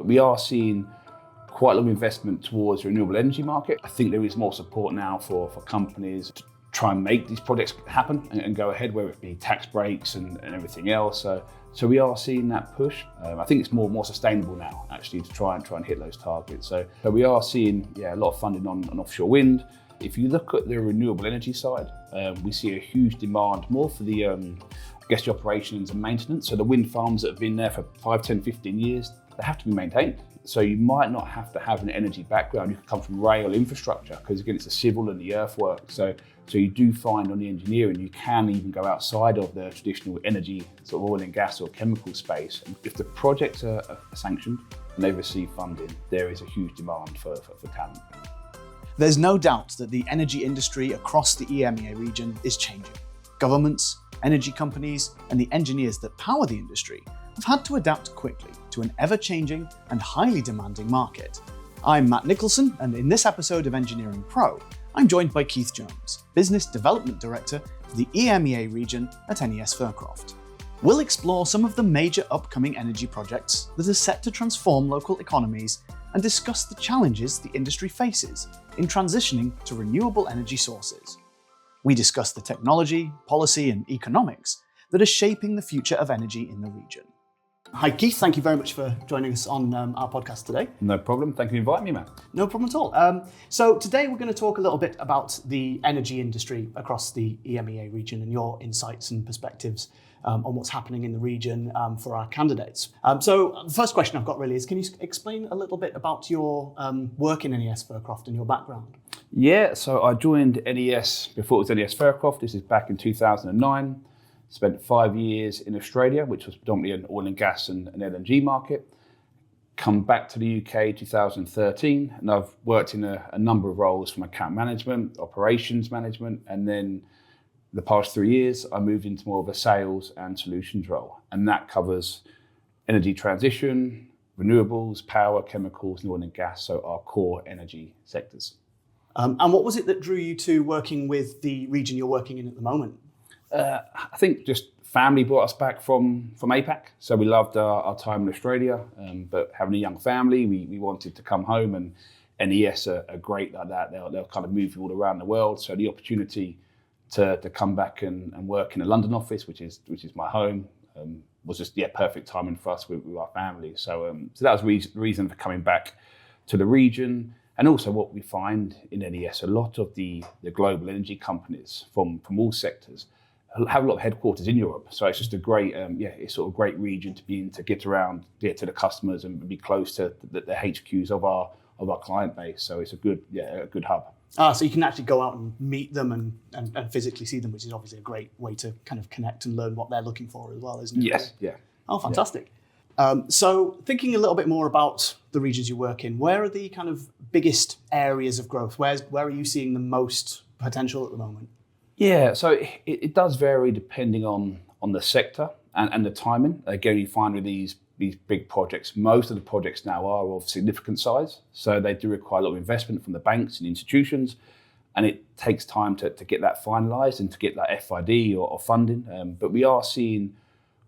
We are seeing quite a lot of investment towards the renewable energy market. I think there is more support now for companies to try and make these projects happen and go ahead, whether it be tax breaks and everything else. So we are seeing that push. I think it's more sustainable now, actually, to try and hit those targets. So we are seeing a lot of funding on offshore wind. If you look at the renewable energy side, we see a huge demand more for the the operations and maintenance. So the wind farms that have been there for 5, 10, 15 years, they have to be maintained. So you might not have to have an energy background. You can come from rail infrastructure, because again, it's the civil and the earthwork. So you do find on the engineering, you can even go outside of the traditional energy, sort of oil and gas or chemical space. And if the projects are sanctioned and they receive funding, there is a huge demand for talent. There's no doubt that the energy industry across the EMEA region is changing. Governments, energy companies, and the engineers that power the industry have had to adapt quickly to an ever-changing and highly demanding market. I'm Matt Nicholson, and in this episode of Engineering Pro, I'm joined by Keith Jones, Business Development Director for the EMEA region at NES Fircroft. We'll explore some of the major upcoming energy projects that are set to transform local economies and discuss the challenges the industry faces in transitioning to renewable energy sources. We discuss the technology, policy, and economics that are shaping the future of energy in the region. Hi Keith, thank you very much for joining us on our podcast today. No problem, thank you for inviting me, Matt. No problem at all. So today we're going to talk a little bit about the energy industry across the EMEA region and your insights and perspectives on what's happening in the region for our candidates. So the first question I've got really is, can you explain a little bit about your work in NES Fircroft and your background? Yeah, so I joined NES before it was NES Fircroft. This is back in 2009. Spent 5 years in Australia, which was predominantly an oil and gas and LNG market. Come back to the UK 2013, and I've worked in a number of roles, from account management, operations management, and then the past 3 years I moved into more of a sales and solutions role, and that covers energy transition, renewables, power, chemicals, and oil and gas, so our core energy sectors. And what was it that drew you to working with the region you're working in at the moment? I think just family brought us back from APAC. So we loved our time in Australia, but having a young family, we wanted to come home, and NES are great like that. They'll kind of move you all around the world. So the opportunity to come back and work in a London office, which is my home, was just perfect timing for us with our family. So that was the reason for coming back to the region. And also what we find in NES, a lot of the global energy companies from all sectors have a lot of headquarters in Europe. So it's just a great, it's sort of great region to be in, to get around, get to the customers and be close to the HQs of our client base. So it's a good hub. So you can actually go out and meet them and physically see them, which is obviously a great way to kind of connect and learn what they're looking for as well, isn't it? Yes, yeah. Oh, fantastic. Yeah. So thinking a little bit more about the regions you work in, where are the kind of biggest areas of growth? Where are you seeing the most potential at the moment? Yeah, so it does vary depending on the sector and the timing. Again, you find with these big projects, most of the projects now are of significant size. So they do require a lot of investment from the banks and institutions, and it takes time to get that finalised and to get that FID or funding. But we are seeing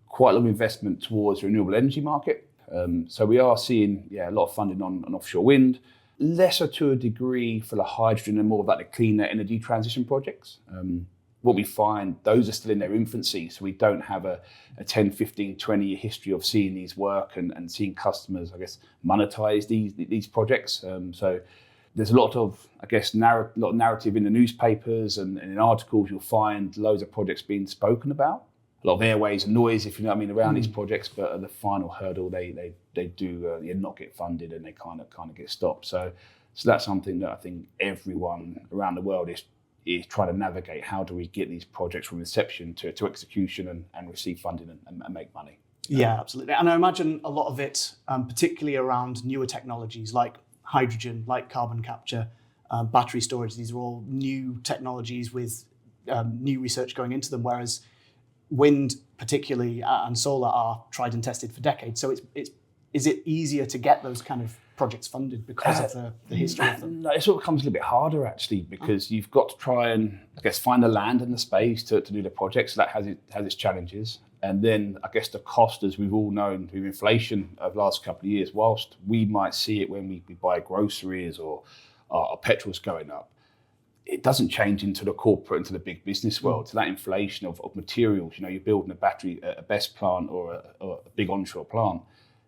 quite a lot of investment towards the renewable energy market. So we are seeing a lot of funding on offshore wind, lesser to a degree for the hydrogen and more of like the cleaner energy transition projects. What we find, those are still in their infancy, so we don't have a 10, 15, 20-year history of seeing these work and seeing customers, I guess, monetize these projects. So there's a lot of, I guess, narrative in the newspapers and in articles. You'll find loads of projects being spoken about. A lot of airways and noise, if you know what I mean, around these projects, but at the final hurdle, they do not get funded, and they kind of get stopped. So that's something that I think everyone around the world is trying to navigate. How do we get these projects from inception to execution and receive funding and make money? Yeah, absolutely. And I imagine a lot of it, particularly around newer technologies like hydrogen, like carbon capture, battery storage. These are all new technologies with new research going into them, whereas wind particularly and solar are tried and tested for decades. So is it easier to get those kind of projects funded because of the history of them? No, it sort of becomes a little bit harder actually, because you've got to try and, I guess, find the land and the space to do the project. So that has its challenges. And then I guess the cost, as we've all known with inflation over the last couple of years, whilst we might see it when we buy groceries or our petrol's going up, it doesn't change into the corporate, into the big business world. So that inflation of materials, you're building a battery, a BESS plant or a big onshore plant.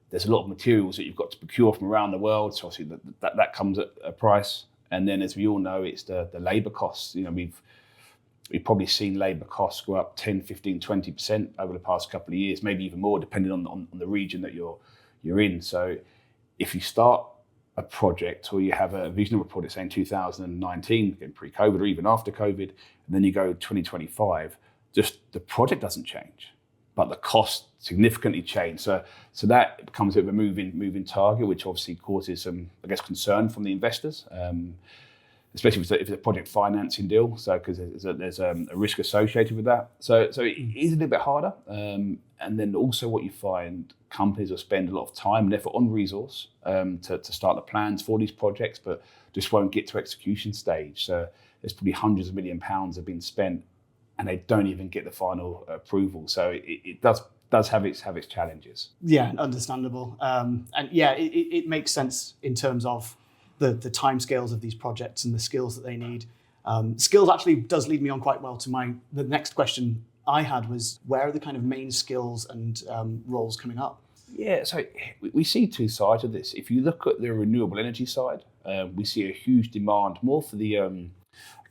There's a lot of materials that you've got to procure from around the world. So obviously that comes at a price. And then, as we all know, it's the labour costs. We've probably seen labour costs go up 10, 15, 20% over the past couple of years, maybe even more, depending on the region that you're in. So if you start a project or you have a vision of a project, say in 2019, again, pre-COVID or even after COVID, and then you go 2025, just the project doesn't change, but the cost significantly change. So that becomes a bit of a moving target, which obviously causes some, I guess, concern from the investors. Especially if it's a project financing deal, so because there's a risk associated with that. So it is a little bit harder. And then also what you find, companies will spend a lot of time and effort on resource to start the plans for these projects, but just won't get to execution stage. So there's probably hundreds of £1 million have been spent and they don't even get the final approval. So it does have its challenges. Yeah, understandable. And yeah, it makes sense in terms of the timescales of these projects and the skills that they need. Skills actually does lead me on quite well to the next question I had was, where are the kind of main skills and roles coming up? Yeah, so we see two sides of this. If you look at the renewable energy side, we see a huge demand more for the, I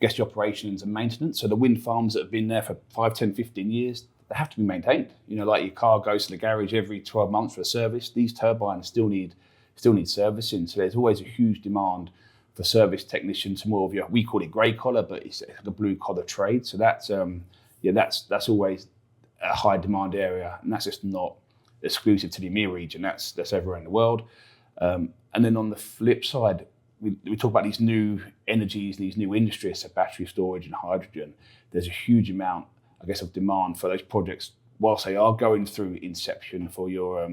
guess, the operations and maintenance. So the wind farms that have been there for 5, 10, 15 years, they have to be maintained. Like your car goes to the garage every 12 months for a service. These turbines still need servicing. So there's always a huge demand for service technicians, more of we call it grey collar, but it's like a blue collar trade. So that's always a high demand area, and that's just not exclusive to the EMEA region. That's everywhere in the world. And then on the flip side, we talk about these new energies, these new industries, so battery storage and hydrogen. There's a huge amount, I guess, of demand for those projects, whilst they are going through inception for your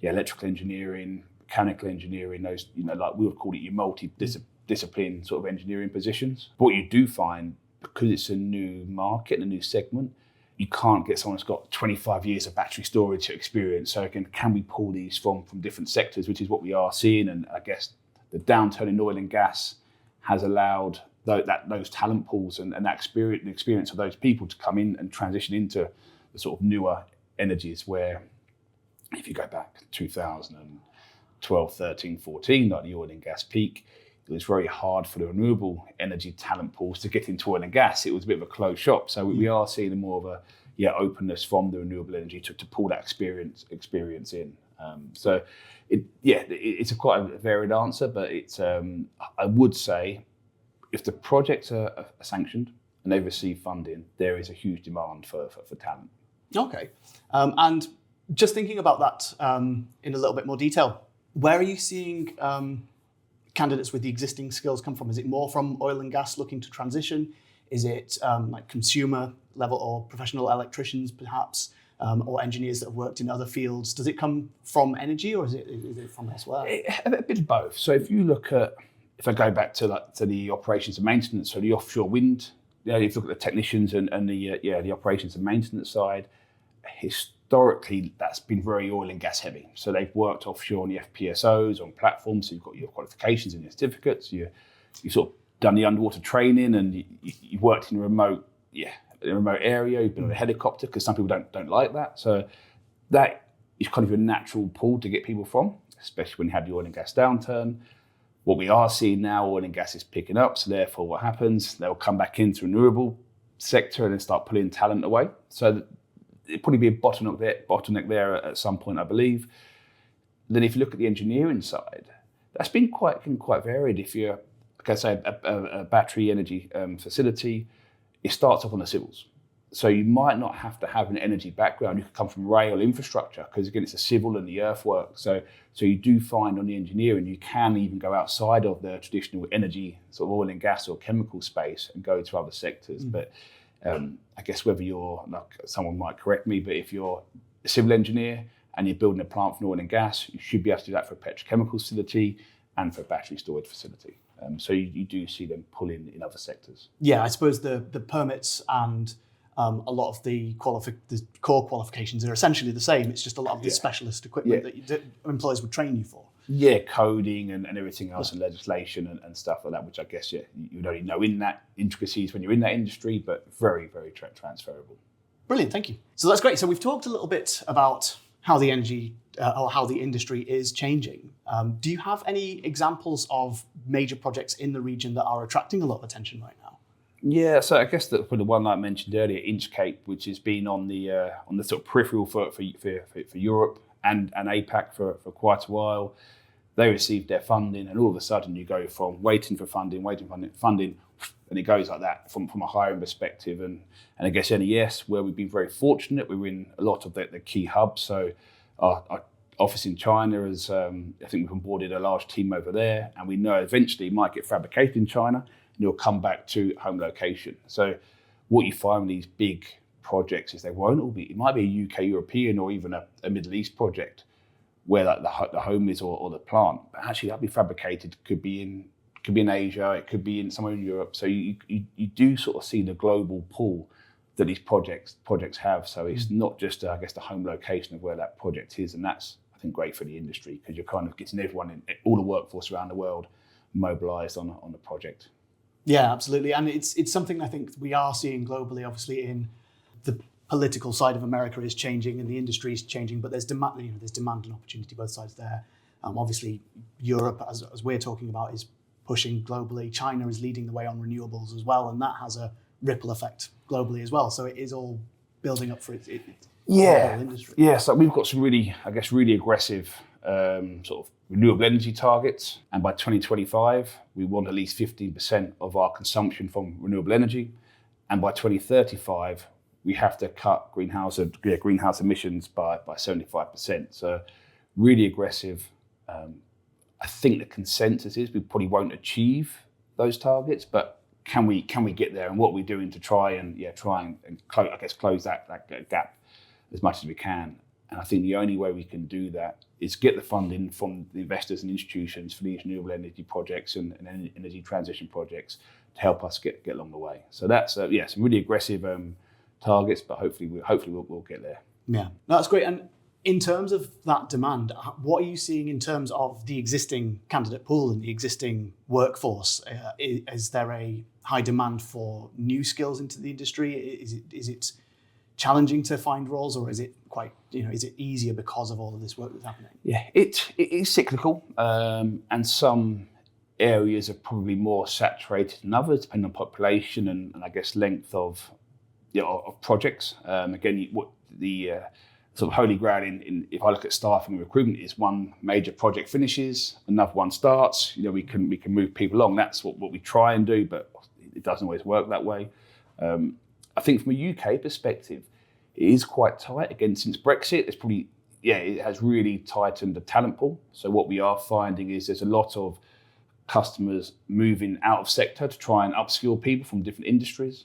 electrical engineering, mechanical engineering, those, like we would call it your multi-discipline sort of engineering positions. But what you do find, because it's a new market and a new segment, you can't get someone that's got 25 years of battery storage experience. So again, can we pull these from different sectors, which is what we are seeing. And I guess the downturn in oil and gas has allowed those talent pools and that experience of those people to come in and transition into the sort of newer energies where, if you go back to 2012, 13, 14, like the oil and gas peak, it was very hard for the renewable energy talent pools to get into oil and gas. It was a bit of a closed shop. So we are seeing more of a openness from the renewable energy to pull that experience in. So it's quite a varied answer, but it's I would say if the projects are sanctioned and they receive funding, there is a huge demand for talent. Okay, and just thinking about that in a little bit more detail, where are you seeing candidates with the existing skills come from? Is it more from oil and gas looking to transition? Is it like consumer level or professional electricians perhaps, or engineers that have worked in other fields? Does it come from energy or is it from elsewhere? A bit of both. So if you look at, if I go back to the operations and maintenance, so the offshore wind, if you look at the technicians and the operations and maintenance side, historically, that's been very oil and gas heavy. So they've worked offshore on the FPSOs, on platforms, so you've got your qualifications and your certificates, you sort of done the underwater training and you've worked in a remote area, you've been on a helicopter, because some people don't like that. So that is kind of your natural pool to get people from, especially when you had the oil and gas downturn. What we are seeing now, oil and gas is picking up, so therefore what happens, they'll come back into renewable sector and then start pulling talent away. So it'd probably be a bottleneck there at some point, I believe. Then if you look at the engineering side, that's been quite varied. If you're, like I say, a battery energy facility, it starts off on the civils. So you might not have to have an energy background. You could come from rail infrastructure, because again, it's the civil and the earthwork. So you do find on the engineering, you can even go outside of the traditional energy, sort of oil and gas or chemical space, and go to other sectors. But I guess whether you're, like someone might correct me, but if you're a civil engineer and you're building a plant for oil and gas, you should be able to do that for a petrochemical facility and for a battery storage facility. So you do see them pull in other sectors. Yeah, I suppose the permits and a lot of the core qualifications are essentially the same. It's just a lot of the specialist equipment that employers would train you for. Yeah, coding and everything else, and legislation and stuff like that, which I guess you'd only know in that intricacies when you're in that industry, but very, very transferable. Brilliant, thank you. So that's great. So we've talked a little bit about how the energy or how the industry is changing. Do you have any examples of major projects in the region that are attracting a lot of attention right now? Yeah, so I guess the one I mentioned earlier, Inchcape, which has been on the sort of peripheral for Europe and APAC for quite a while. They received their funding, and all of a sudden you go from waiting for funding, and it goes like that from a hiring perspective. And I guess NES, where we've been very fortunate, we're in a lot of the key hubs. So our office in China is, I think we've onboarded a large team over there, and we know eventually it might get fabricated in China, and it'll come back to home location. So what you find with these big projects is they won't all be, it might be a UK, European, or even a Middle East project where like the home is or the plant, but actually that'll be fabricated, could be in Asia, it could be in somewhere in Europe. So you do sort of see the global pool that these projects have. So it's not just I guess the home location of where that project is, and that's I think great for the industry because you're kind of getting everyone all the workforce around the world mobilised on the project. Yeah, absolutely, and it's something I think we are seeing globally. Obviously, in the political side of America is changing and the industry is changing, but there's demand. There's demand and opportunity both sides there. Obviously, Europe, as we're talking about, is pushing globally. China is leading the way on renewables as well, and that has a ripple effect globally as well. So it is all building up for its industry. Yeah, so we've got some really aggressive sort of renewable energy targets, and by 2025 we want at least 15% of our consumption from renewable energy, and by 2035 we have to cut greenhouse emissions by 75%. So really aggressive. I think the consensus is we probably won't achieve those targets, but can we get there? And what we're doing to try and close that gap as much as we can. And I think the only way we can do that is get the funding from the investors and institutions for these renewable energy projects and energy transition projects to help us get along the way. So that's some really aggressive targets, but hopefully we'll get there. Yeah, that's great. And in terms of that demand, what are you seeing in terms of the existing candidate pool and the existing workforce? Is there a high demand for new skills into the industry? Is it challenging to find roles, or is it quite, is it easier because of all of this work that's happening? Yeah, it is cyclical, and some areas are probably more saturated than others, depending on population and I guess length of projects. Again, what the sort of holy grail in if I look at staffing and recruitment is one major project finishes, another one starts. We can move people along. That's what we try and do, but it doesn't always work that way. I think from a UK perspective, it is quite tight. Again, since Brexit, it has really tightened the talent pool. So what we are finding is there's a lot of customers moving out of sector to try and upskill people from different industries.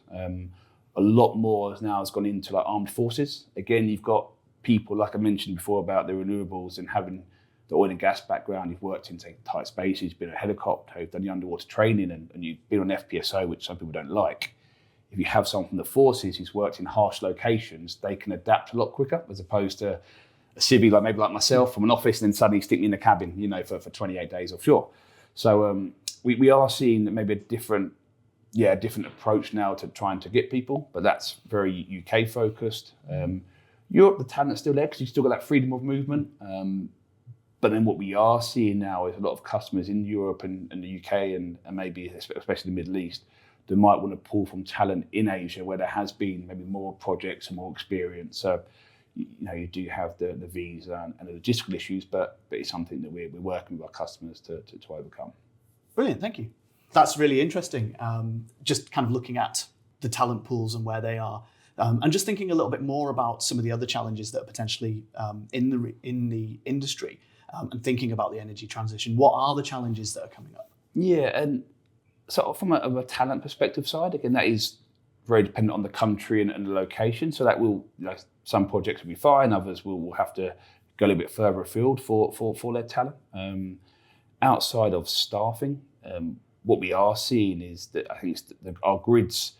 A lot more has gone into like armed forces. Again, you've got people, like I mentioned before, about the renewables and having the oil and gas background. You've worked in tight spaces, you've been a helicopter, you've done the underwater training, and you've been on FPSO, which some people don't like. If you have someone from the forces who's worked in harsh locations, they can adapt a lot quicker, as opposed to a civvy like myself from an office and then suddenly stick me in the cabin, for 28 days offshore. So we are seeing maybe a different approach now to trying to get people, but that's very UK focused. Europe, the talent's still there because you've still got that freedom of movement. But then what we are seeing now is a lot of customers in Europe and the UK and maybe especially the Middle East that might want to pull from talent in Asia where there has been maybe more projects and more experience. So you do have the visa and the logistical issues, but it's something that we're working with our customers to overcome. Brilliant, thank you. That's really interesting. Just kind of looking at the talent pools and where they are, and just thinking a little bit more about some of the other challenges that are potentially in the industry, and thinking about the energy transition. What are the challenges that are coming up? Yeah, and so from a talent perspective side, again, that is very dependent on the country and the location. So that will, some projects will be fine, others will have to go a little bit further afield for their talent. Outside of staffing, what we are seeing is that I think our grids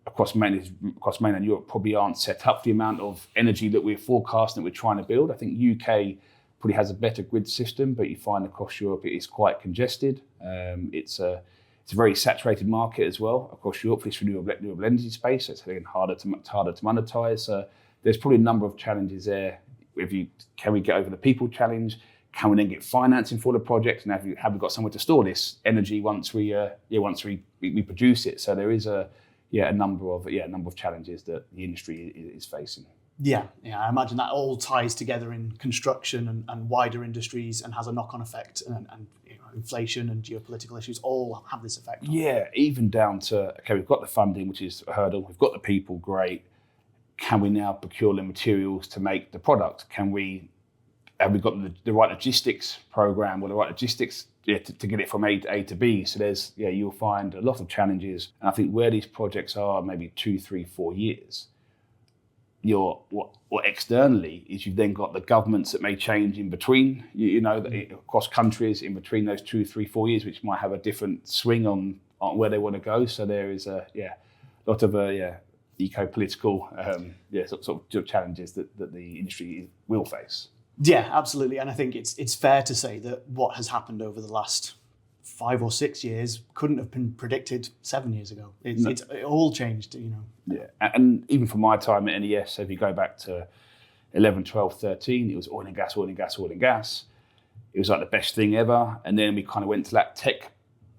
across mainland Europe probably aren't set up for the amount of energy that we're forecasting that we're trying to build. I think UK probably has a better grid system, but you find across Europe it is quite congested. It's a very saturated market as well across Europe for this renewable energy space. So it's again harder to monetize. There's probably a number of challenges there. Can we get over the people challenge? Can we then get financing for the project? And have we got somewhere to store this energy once we produce it? So there is a number of challenges that the industry is facing. Yeah, I imagine that all ties together in construction and wider industries and has a knock-on effect, and inflation and geopolitical issues all have this effect. Yeah, even down to, okay, we've got the funding, which is a hurdle. We've got the people, great. Can we now procure the materials to make the product? Have we got the right logistics program or the right logistics to get it from A to B? So you'll find a lot of challenges. And I think where these projects are maybe 2, 3, 4 years, what externally is you've then got the governments that may change in between, across countries in between those 2, 3, 4 years, which might have a different swing on where they want to go. So there is a lot of eco-political sort of challenges that the industry will face. Yeah, absolutely. And I think it's fair to say that what has happened over the last 5 or 6 years couldn't have been predicted 7 years ago. It all changed, Yeah, and even from my time at NES, so if you go back to 11, 12, 13, it was oil and gas, oil and gas, oil and gas. It was like the best thing ever. And then we kind of went to that tech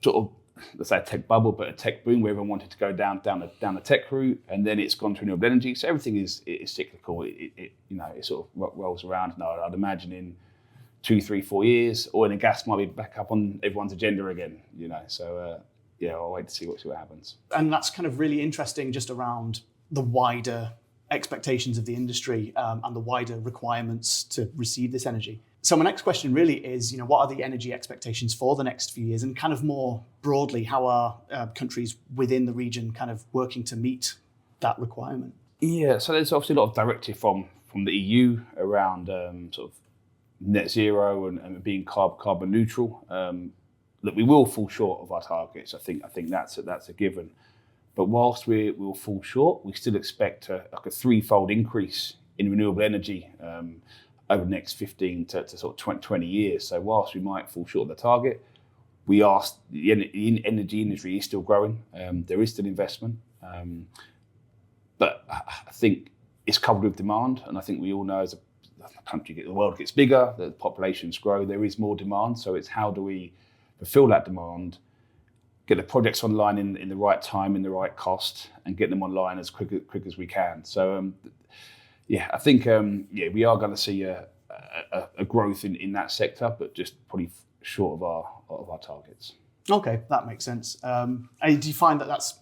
sort of, let's say a tech bubble, but a tech boom where everyone wanted to go down the tech route. And then it's gone to renewable energy. So everything is cyclical. It sort of rolls around. And I'd imagine in 2, 3, 4 years, oil and gas might be back up on everyone's agenda again. So I'll wait to see what happens. And that's kind of really interesting, just around the wider expectations of the industry and the wider requirements to receive this energy. So my next question really is, what are the energy expectations for the next few years, and kind of more broadly, how are countries within the region kind of working to meet that requirement? Yeah, so there's obviously a lot of directive from the EU around sort of net zero and being carbon neutral. That we will fall short of our targets. I think that's a given. But whilst we will fall short, we still expect a threefold increase in renewable energy over the next 15 to sort of 20 years. So whilst we might fall short of the target, the energy industry is still growing. There is still investment. But I think it's coupled with demand. And I think we all know as the world gets bigger, the populations grow, there is more demand. So it's how do we fulfill that demand, get the projects online in the right time, in the right cost, and get them online as quick as we can. So I think we are going to see a growth in that sector, but just probably short of our targets. Okay, that makes sense. Do you find that that's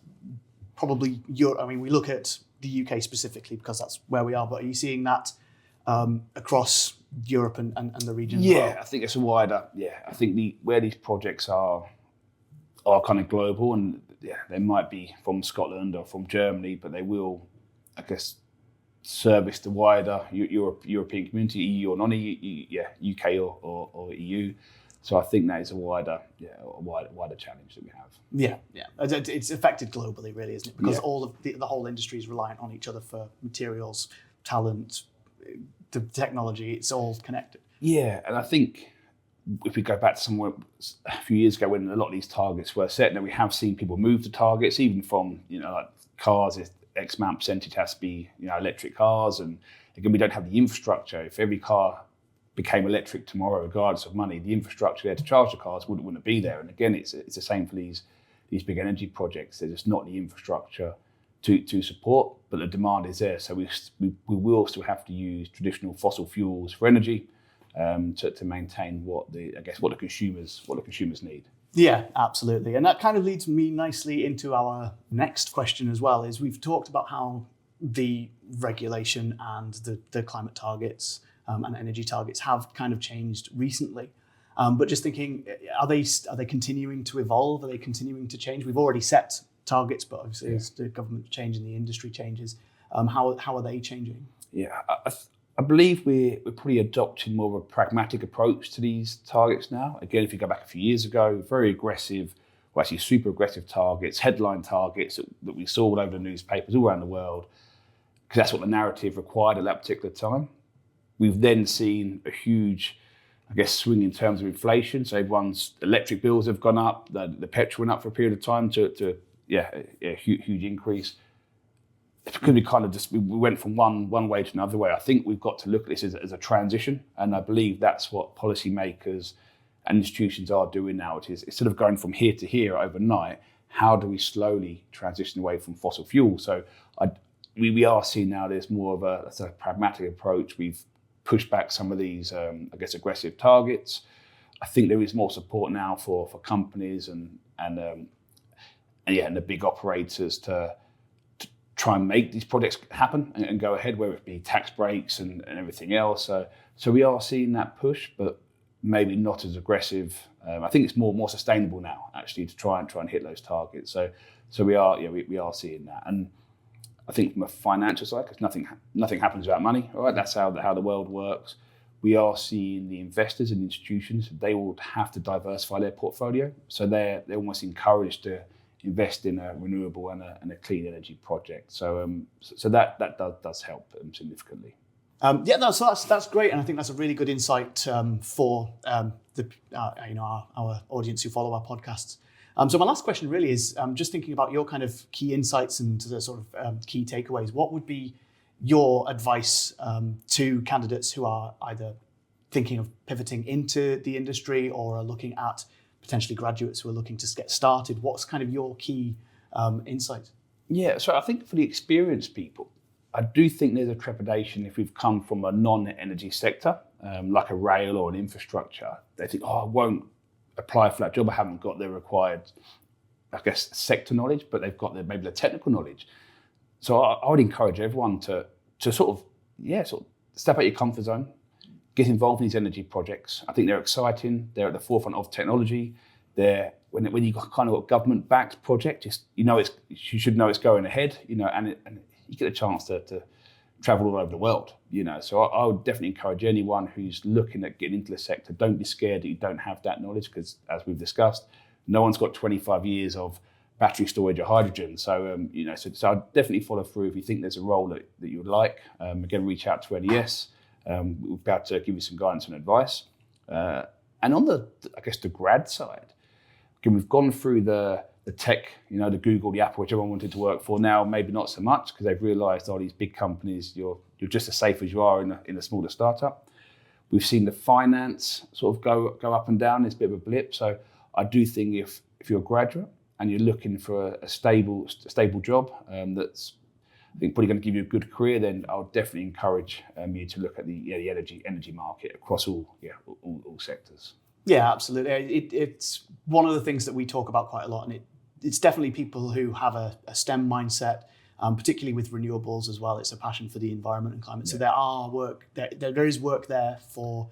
probably we look at the UK specifically because that's where we are, but are you seeing that across Europe and the region? Yeah, well? I think it's a wider. Yeah, I think where these projects are kind of global, and they might be from Scotland or from Germany, but they will, I guess, service the wider European community, EU or non-EU, UK or EU. So I think that is a wider challenge that we have. Yeah. It's affected globally, really, isn't it? Because all of the whole industry is reliant on each other for materials, talent, the technology. It's all connected. Yeah, and I think if we go back to somewhere a few years ago when a lot of these targets were set, now we have seen people move to targets, even from like cars. X amount percentage has to be electric cars, and again we don't have the infrastructure. If every car became electric tomorrow, regardless of money, the infrastructure there to charge the cars wouldn't be there. And again, it's the same for these big energy projects. There's just not the infrastructure to support, but the demand is there. So we will still have to use traditional fossil fuels for energy to maintain what the consumers need. Yeah, absolutely. And that kind of leads me nicely into our next question as well, is we've talked about how the regulation and the climate targets and energy targets have kind of changed recently. But just thinking, are they continuing to evolve? Are they continuing to change? We've already set targets, but obviously as the government change and the industry changes, how are they changing? Yeah, I believe we're probably adopting more of a pragmatic approach to these targets now. Again, if you go back a few years ago, very aggressive. were actually super aggressive targets, headline targets that we saw all over the newspapers all around the world, because that's what the narrative required at that particular time. We've then seen a huge, I guess, swing in terms of inflation. So everyone's electric bills have gone up, the petrol went up for a period of time to a huge increase. Because we kind of we went from one way to another way. I think we've got to look at this as a transition, and I believe that's what policymakers and institutions are doing now. It is instead of going from here to here overnight, how do we slowly transition away from fossil fuel? So we are seeing now there's more of a pragmatic approach. We've pushed back some of these, I guess, aggressive targets. I think there is more support now for companies and the big operators to try and make these projects happen and go ahead, whether it be tax breaks and everything else. So we are seeing that push, but maybe not as aggressive. I think it's more sustainable now, actually, to try and hit those targets. So we are seeing that. And I think from a financial side, because nothing happens without money, all right? That's how the world works. We are seeing the investors and institutions, they will have to diversify their portfolio. So they're almost encouraged to invest in a renewable and a clean energy project. So that does help significantly. That's great, and I think that's a really good insight for our audience who follow our podcasts. So my last question really is just thinking about your kind of key insights and the sort of key takeaways. What would be your advice to candidates who are either thinking of pivoting into the industry or are looking at potentially graduates who are looking to get started? What's kind of your key insight? Yeah, so I think for the experienced people, I do think there's a trepidation if we've come from a non-energy sector, like a rail or an infrastructure. They think, I won't apply for that job. I haven't got the required, I guess, sector knowledge, but they've got maybe the technical knowledge. So I would encourage everyone to sort of step out your comfort zone, get involved in these energy projects. I think they're exciting. They're at the forefront of technology. When you kind of got government-backed project, you should know it's going ahead, and you get a chance to travel all over the world, So I would definitely encourage anyone who's looking at getting into the sector, don't be scared that you don't have that knowledge, because as we've discussed, no one's got 25 years of battery storage or hydrogen. So, so I'd definitely follow through if you think there's a role that you would like. Again, reach out to NES. We'll be able to give you some guidance and advice. And on the grad side, again, we've gone through the tech, the Google, the Apple, which everyone wanted to work for. Now, maybe not so much, because they've realized, these big companies, you're just as safe as you are in a smaller startup. We've seen the finance sort of go up and down. It's a bit of a blip. So I do think if you're a graduate and you're looking for a stable job that's, I think, probably going to give you a good career, then I'll definitely encourage you to look at the energy market across all sectors. Yeah, absolutely. It's one of the things that we talk about quite a lot, and it's definitely people who have a STEM mindset, particularly with renewables as well. It's a passion for the environment and climate. Yeah. So there is work there for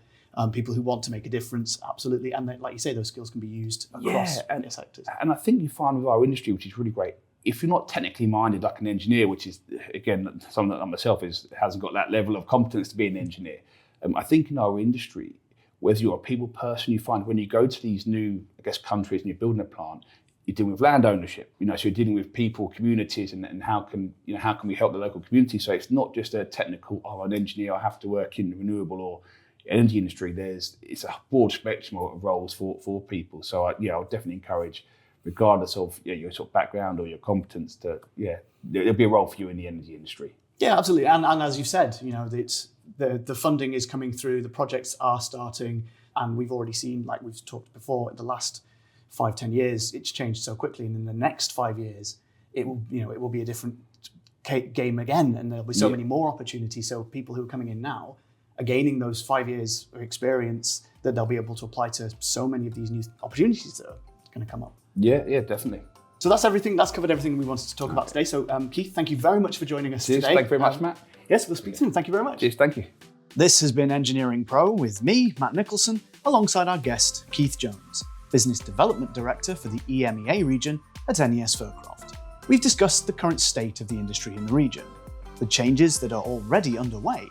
people who want to make a difference, absolutely. And like you say, those skills can be used across sectors. And I think you find with our industry, which is really great, if you're not technically minded like an engineer, which is, again, something that I myself hasn't got that level of competence to be an engineer, I think in our industry, whether you're a people person, you find when you go to these new, countries and you're building a plant, you're dealing with land ownership, so you're dealing with people, communities, and how can we help the local community? So it's not just a technical, an engineer, I have to work in the renewable or energy industry. It's a broad spectrum of roles for people. So I would definitely encourage, regardless of your sort of background or your competence, there'll be a role for you in the energy industry. Yeah, absolutely. And as you've said, it's the funding is coming through, the projects are starting, and we've already seen, like we've talked before, in the last 5-10 years, it's changed so quickly, and in the next 5 years, it will be a different game again, and there'll be so many more opportunities. So people who are coming in now are gaining those 5 years of experience that they'll be able to apply to so many of these new opportunities that are going to come up. Yeah, definitely. So that's everything. That's covered everything we wanted to talk about today. So Keith, thank you very much for joining us today. Thank you very much, Matt. Yes, we'll speak soon. Thank you very much. Cheers, thank you. This has been Engineering Pro with me, Matt Nicholson, alongside our guest, Keith Jones, Business Development Director for the EMEA region at NES Fircroft. We've discussed the current state of the industry in the region, the changes that are already underway,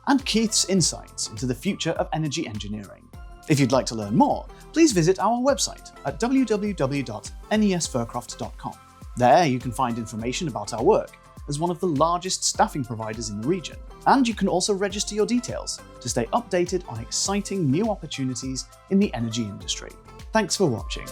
and Keith's insights into the future of energy engineering. If you'd like to learn more, please visit our website at www.nesfircroft.com. There you can find information about our work as one of the largest staffing providers in the region, and you can also register your details to stay updated on exciting new opportunities in the energy industry. Thanks for watching.